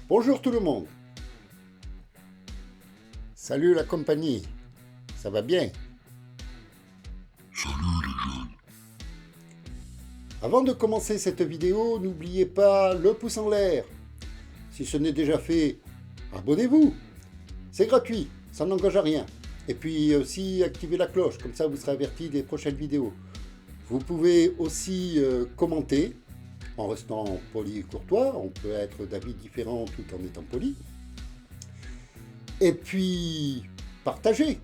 Bonjour tout le monde. Salut la compagnie. Ça va bien? Salut les jeunes. Avant de commencer cette vidéo, n'oubliez pas le pouce en l'air. Si ce n'est déjà fait, abonnez-vous. C'est gratuit, ça n'engage à rien. Et puis aussi activez la cloche, comme ça vous serez averti des prochaines vidéos. Vous pouvez aussi commenter, en restant poli et courtois. On peut être d'avis différents tout en étant poli. Et puis, partagez.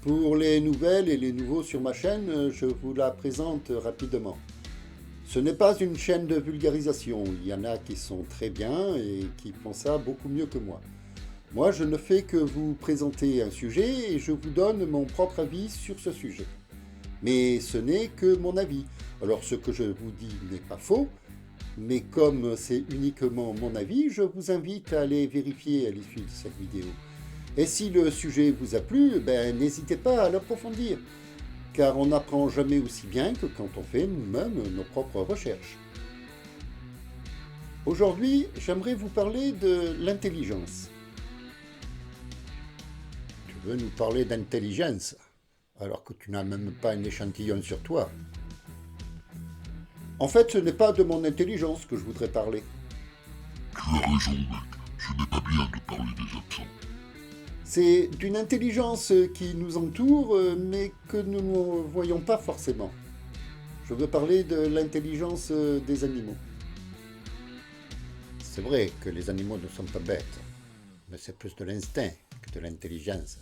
Pour les nouvelles et les nouveaux sur ma chaîne, je vous la présente rapidement. Ce n'est pas une chaîne de vulgarisation, il y en a qui sont très bien et qui font ça beaucoup mieux que moi. Moi, je ne fais que vous présenter un sujet et je vous donne mon propre avis sur ce sujet. Mais ce n'est que mon avis. Alors ce que je vous dis n'est pas faux, mais comme c'est uniquement mon avis, je vous invite à aller vérifier à l'issue de cette vidéo. Et si le sujet vous a plu, n'hésitez pas à l'approfondir, car on n'apprend jamais aussi bien que quand on fait nous-mêmes nos propres recherches. Aujourd'hui, j'aimerais vous parler de l'intelligence. Tu veux nous parler d'intelligence, alors que tu n'as même pas un échantillon sur toi. En fait, ce n'est pas de mon intelligence que je voudrais parler. Tu as raison, mec. Ce n'est pas bien de parler des absents. C'est d'une intelligence qui nous entoure, mais que nous ne voyons pas forcément. Je veux parler de l'intelligence des animaux. C'est vrai que les animaux ne sont pas bêtes, mais c'est plus de l'instinct que de l'intelligence.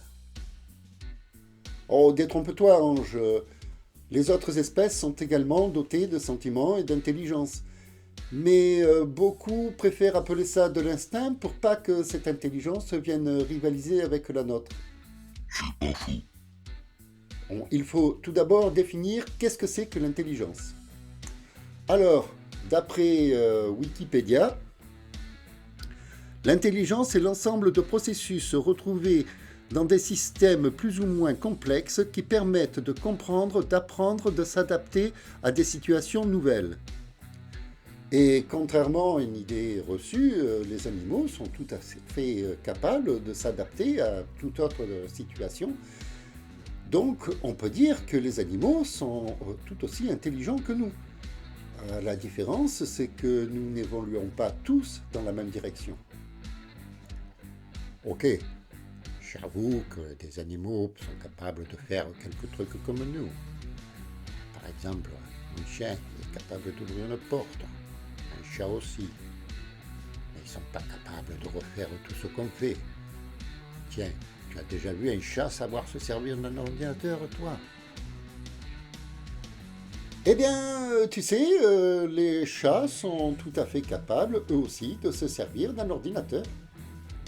Oh, détrompe-toi, Ange. Les autres espèces sont également dotées de sentiments et d'intelligence. Mais beaucoup préfèrent appeler ça de l'instinct pour pas que cette intelligence vienne rivaliser avec la nôtre. C'est pas faux. Bon, il faut tout d'abord définir qu'est-ce que c'est que l'intelligence. Alors, d'après Wikipédia, l'intelligence est l'ensemble de processus retrouvés dans des systèmes plus ou moins complexes qui permettent de comprendre, d'apprendre, de s'adapter à des situations nouvelles. Et contrairement à une idée reçue, les animaux sont tout à fait capables de s'adapter à toute autre situation. Donc on peut dire que les animaux sont tout aussi intelligents que nous. La différence, c'est que nous n'évoluons pas tous dans la même direction. Ok, j'avoue que des animaux sont capables de faire quelques trucs comme nous. Par exemple, un chien est capable d'ouvrir une porte. Un chat aussi. Mais ils ne sont pas capables de refaire tout ce qu'on fait. Tiens, tu as déjà vu un chat savoir se servir d'un ordinateur, toi? Eh bien, tu sais, les chats sont tout à fait capables, eux aussi, de se servir d'un ordinateur.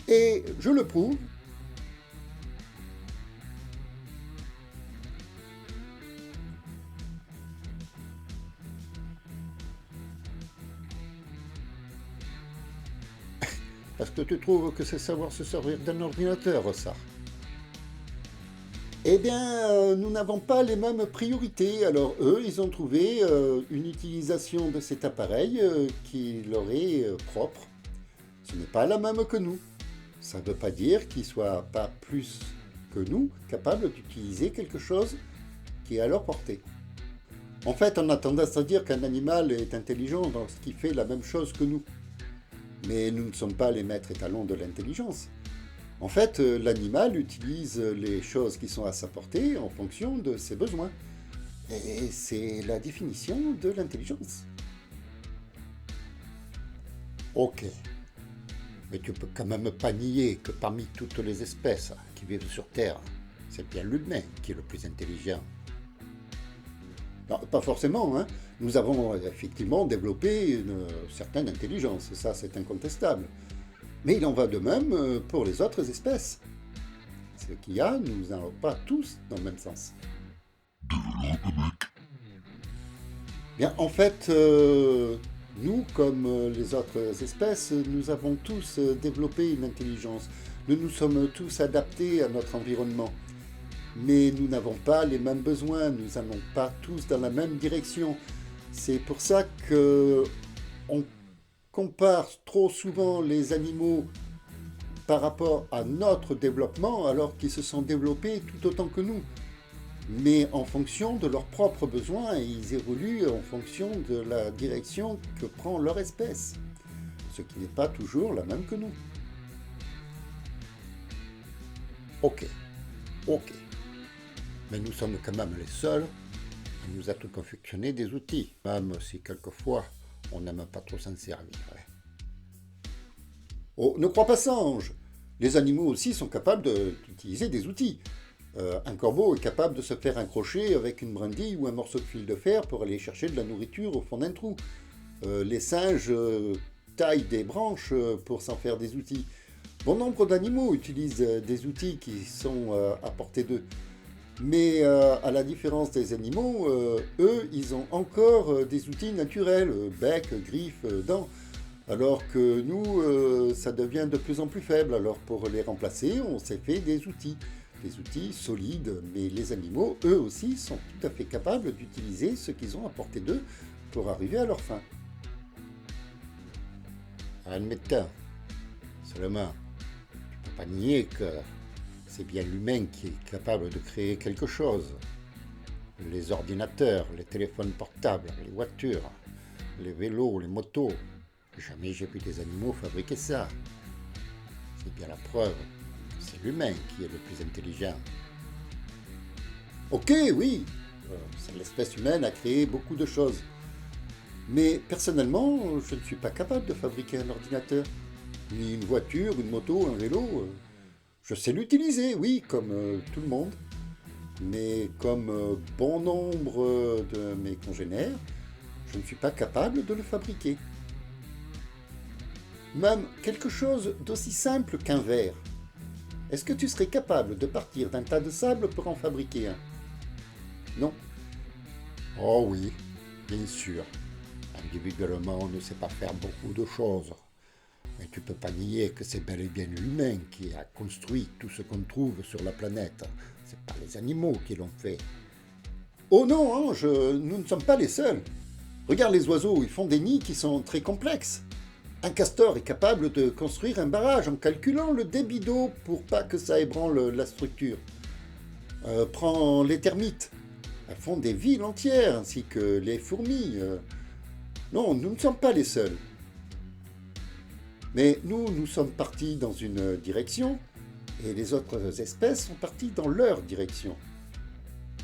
Et je le prouve. Parce que tu trouves que c'est savoir se servir d'un ordinateur, ça. Eh bien, nous n'avons pas les mêmes priorités. Alors eux, ils ont trouvé une utilisation de cet appareil qui leur est propre. Ce n'est pas la même que nous. Ça ne veut pas dire qu'ils ne soient pas plus que nous capables d'utiliser quelque chose qui est à leur portée. En fait, on a tendance à dire qu'un animal est intelligent lorsqu'il fait la même chose que nous. Mais nous ne sommes pas les maîtres étalons de l'intelligence. En fait, l'animal utilise les choses qui sont à sa portée en fonction de ses besoins. Et c'est la définition de l'intelligence. Ok. Mais tu peux quand même pas nier que parmi toutes les espèces qui vivent sur Terre, c'est bien l'humain qui est le plus intelligent. Non, pas forcément, hein. Nous avons effectivement développé une certaine intelligence, ça c'est incontestable. Mais il en va de même pour les autres espèces. Ce qu'il y a, nous n'allons pas tous dans le même sens. Développe, mec. Bien, en fait, nous, comme les autres espèces, nous avons tous développé une intelligence. Nous nous sommes tous adaptés à notre environnement. Mais nous n'avons pas les mêmes besoins, nous n'allons pas tous dans la même direction. C'est pour ça que on compare trop souvent les animaux par rapport à notre développement alors qu'ils se sont développés tout autant que nous. Mais en fonction de leurs propres besoins, et ils évoluent en fonction de la direction que prend leur espèce, ce qui n'est pas toujours la même que nous. Ok, mais nous sommes quand même les seuls à nous être confectionnés des outils, même si quelquefois on n'aime pas trop s'en servir. Oh, ne crois pas ça, Ange. Les animaux aussi sont capables d'utiliser des outils. Un corbeau est capable de se faire un crochet avec une brindille ou un morceau de fil de fer pour aller chercher de la nourriture au fond d'un trou. Les singes taillent des branches pour s'en faire des outils. Bon nombre d'animaux utilisent des outils qui sont à portée d'eux. Mais à la différence des animaux, eux, ils ont encore des outils naturels, bec, griffes, dents. Alors que nous, ça devient de plus en plus faible. Alors pour les remplacer, on s'est fait des outils solides. Mais les animaux, eux aussi, sont tout à fait capables d'utiliser ce qu'ils ont à portée d'eux pour arriver à leur fin. Admettons, seulement, tu ne peux pas nier que c'est bien l'humain qui est capable de créer quelque chose. Les ordinateurs, les téléphones portables, les voitures, les vélos, les motos. Jamais j'ai vu des animaux fabriquer ça. C'est bien la preuve que c'est l'humain qui est le plus intelligent. Ok, oui, l'espèce humaine a créé beaucoup de choses. Mais personnellement, je ne suis pas capable de fabriquer un ordinateur, ni une voiture, une moto, un vélo. Je sais l'utiliser, oui, comme tout le monde. Mais comme bon nombre de mes congénères, je ne suis pas capable de le fabriquer. Même quelque chose d'aussi simple qu'un verre. Est-ce que tu serais capable de partir d'un tas de sable pour en fabriquer un? Non. Oh oui, bien sûr. Individuellement, on ne sait pas faire beaucoup de choses. Mais tu ne peux pas nier que c'est bel et bien l'humain qui a construit tout ce qu'on trouve sur la planète. Ce n'est pas les animaux qui l'ont fait. Oh non, Ange, nous ne sommes pas les seuls. Regarde les oiseaux, ils font des nids qui sont très complexes. Un castor est capable de construire un barrage en calculant le débit d'eau pour pas que ça ébranle la structure. Prends les termites. Elles font des villes entières, ainsi que les fourmis. Non, nous ne sommes pas les seuls. Mais nous sommes partis dans une direction, et les autres espèces sont parties dans leur direction.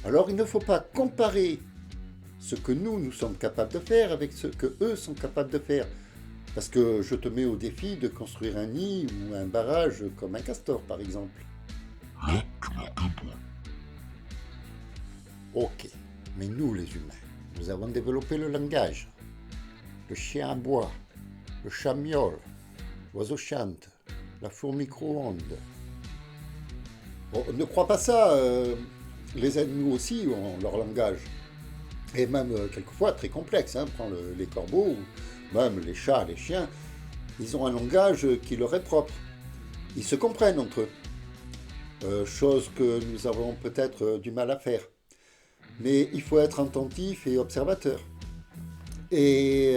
Alors il ne faut pas comparer ce que nous sommes capables de faire avec ce que eux sont capables de faire. Parce que je te mets au défi de construire un nid ou un barrage comme un castor, par exemple. Là, tu marques un point. Ok, mais nous, les humains, nous avons développé le langage. Le chien aboie, le chat miaule, l'oiseau chante, la fourmi micro-ondes. Bon, ne crois pas ça, les animaux aussi ont leur langage. Et même quelquefois très complexe, prends les corbeaux, ou même les chats, les chiens, ils ont un langage qui leur est propre. Ils se comprennent entre eux, chose que nous avons peut-être du mal à faire. Mais il faut être attentif et observateur. Et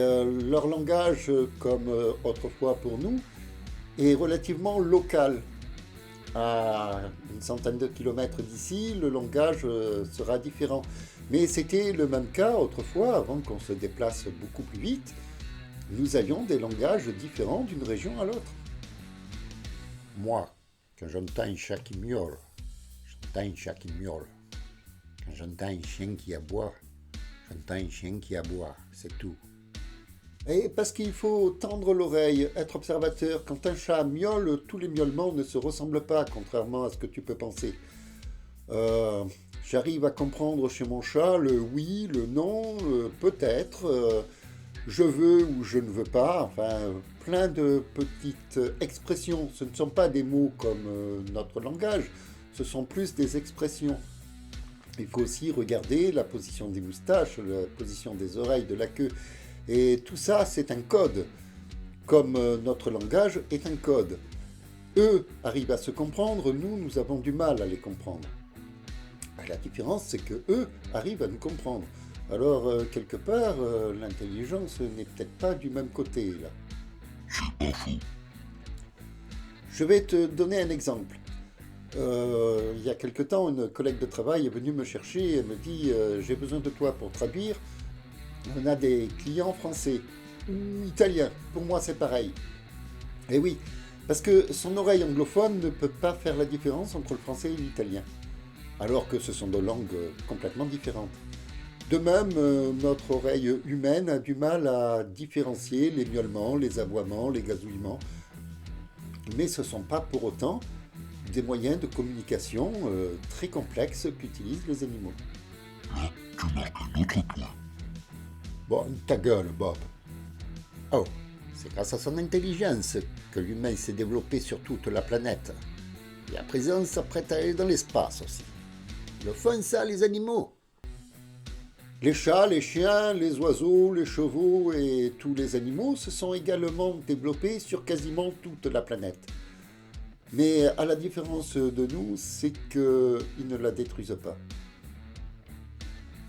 leur langage, comme autrefois pour nous, est relativement local. À une centaine de kilomètres d'ici, le langage sera différent. Mais c'était le même cas autrefois, avant qu'on se déplace beaucoup plus vite. Nous avions des langages différents d'une région à l'autre. Moi, quand j'entends un chat qui miaule, j'entends un chat qui miaule. Quand j'entends un chien qui aboie, j'entends un chien qui aboie, c'est tout. Et parce qu'il faut tendre l'oreille, être observateur. Quand un chat miaule, tous les miaulements ne se ressemblent pas, contrairement à ce que tu peux penser. J'arrive à comprendre chez mon chat le oui, le non, le peut-être, je veux ou je ne veux pas, enfin, plein de petites expressions. Ce ne sont pas des mots comme notre langage, ce sont plus des expressions. Il faut aussi regarder la position des moustaches, la position des oreilles, de la queue. Et tout ça, c'est un code, comme notre langage est un code. Eux arrivent à se comprendre, nous avons du mal à les comprendre. La différence, c'est que eux arrivent à nous comprendre. Alors, quelque part, l'intelligence n'est peut-être pas du même côté, là. C'est pas faux. Je vais te donner un exemple. Il y a quelque temps, une collègue de travail est venue me chercher et me dit j'ai besoin de toi pour traduire. On a des clients français ou italiens. Pour moi, c'est pareil. Et oui, parce que son oreille anglophone ne peut pas faire la différence entre le français et l'italien, alors que ce sont deux langues complètement différentes. De même, notre oreille humaine a du mal à différencier les miaulements, les aboiements, les gazouillements. Mais ce ne sont pas pour autant des moyens de communication très complexes qu'utilisent les animaux. Là, tu marques un autre point. Bon, ta gueule, Bob. Oh, c'est grâce à son intelligence que l'humain s'est développé sur toute la planète. Et à présent, s'apprête à aller dans l'espace aussi. Le font ça, les animaux. Les chats, les chiens, les oiseaux, les chevaux et tous les animaux se sont également développés sur quasiment toute la planète. Mais à la différence de nous, c'est qu'ils ne la détruisent pas.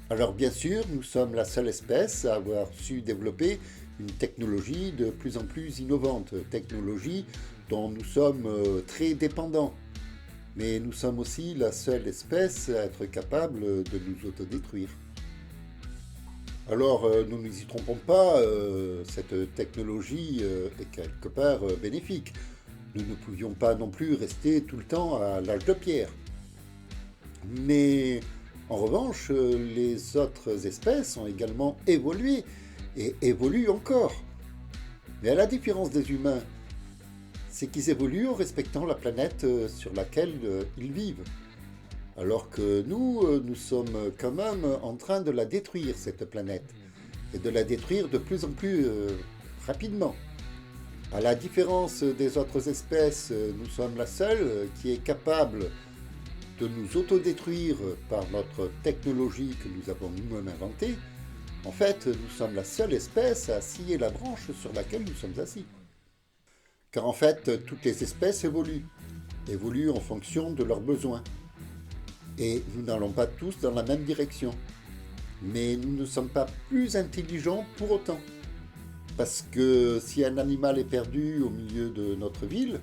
Alors bien sûr, nous sommes la seule espèce à avoir su développer une technologie de plus en plus innovante, technologie dont nous sommes très dépendants. Mais nous sommes aussi la seule espèce à être capable de nous autodétruire. Alors, ne nous y trompons pas, cette technologie est quelque part bénéfique. Nous ne pouvions pas non plus rester tout le temps à l'âge de pierre. Mais en revanche, les autres espèces ont également évolué et évoluent encore. Mais à la différence des humains, c'est qu'ils évoluent en respectant la planète sur laquelle ils vivent. Alors que nous sommes quand même en train de la détruire, cette planète, et de la détruire de plus en plus rapidement. À la différence des autres espèces, nous sommes la seule qui est capable de nous autodétruire par notre technologie que nous avons nous-mêmes inventée. En fait, nous sommes la seule espèce à scier la branche sur laquelle nous sommes assis. Car en fait, toutes les espèces évoluent en fonction de leurs besoins. Et nous n'allons pas tous dans la même direction. Mais nous ne sommes pas plus intelligents pour autant. Parce que si un animal est perdu au milieu de notre ville,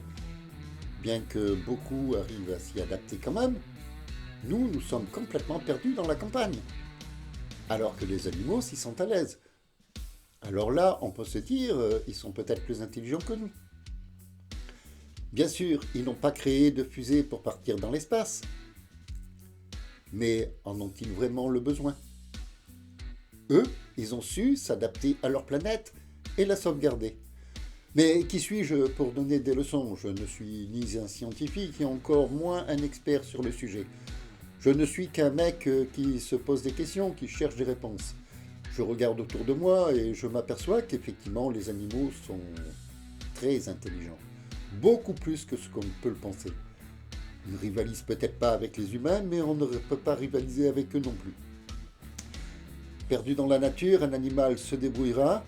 bien que beaucoup arrivent à s'y adapter quand même, nous sommes complètement perdus dans la campagne. Alors que les animaux s'y sentent à l'aise. Alors là, on peut se dire, ils sont peut-être plus intelligents que nous. Bien sûr, ils n'ont pas créé de fusée pour partir dans l'espace. Mais en ont-ils vraiment le besoin ? Eux, ils ont su s'adapter à leur planète et la sauvegarder. Mais qui suis-je pour donner des leçons ? Je ne suis ni un scientifique et encore moins un expert sur le sujet. Je ne suis qu'un mec qui se pose des questions, qui cherche des réponses. Je regarde autour de moi et je m'aperçois qu'effectivement les animaux sont très intelligents. Beaucoup plus que ce qu'on peut le penser. Ils ne rivalisent peut-être pas avec les humains, mais on ne peut pas rivaliser avec eux non plus. Perdu dans la nature, un animal se débrouillera,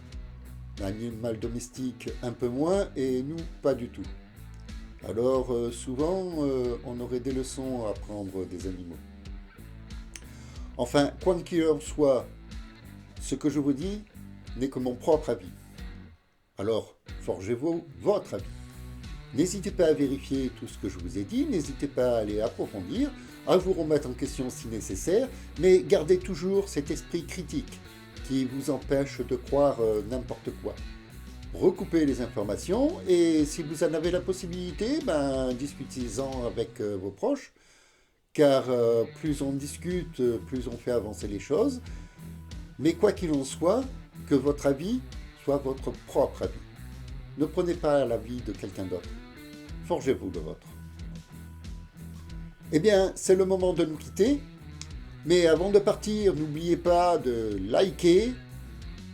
un animal domestique un peu moins, et nous, pas du tout. Alors, souvent, on aurait des leçons à apprendre des animaux. Enfin, quoi qu'il en soit, ce que je vous dis n'est que mon propre avis. Alors, forgez-vous votre avis. N'hésitez pas à vérifier tout ce que je vous ai dit, n'hésitez pas à aller approfondir, à vous remettre en question si nécessaire, mais gardez toujours cet esprit critique qui vous empêche de croire n'importe quoi. Recoupez les informations et si vous en avez la possibilité, discutez-en avec vos proches, car plus on discute, plus on fait avancer les choses. Mais quoi qu'il en soit, que votre avis soit votre propre avis. Ne prenez pas l'avis de quelqu'un d'autre. Forgez-vous le vôtre. Eh bien, c'est le moment de nous quitter. Mais avant de partir, n'oubliez pas de liker,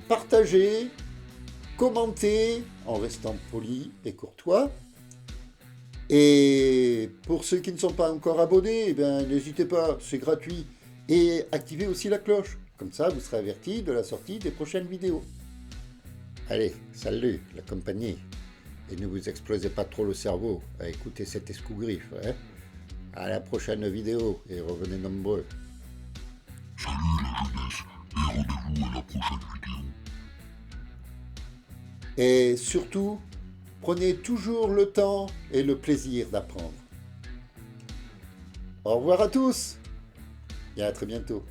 partager, commenter, en restant poli et courtois. Et pour ceux qui ne sont pas encore abonnés, n'hésitez pas, c'est gratuit. Et activez aussi la cloche. Comme ça, vous serez averti de la sortie des prochaines vidéos. Allez, salut la compagnie. Et ne vous explosez pas trop le cerveau à écouter cet escogriffe. À la prochaine vidéo et revenez nombreux. Salut la jeunesse et rendez-vous à la prochaine vidéo. Et surtout, Prenez toujours le temps et le plaisir d'apprendre. Au revoir à tous et à très bientôt.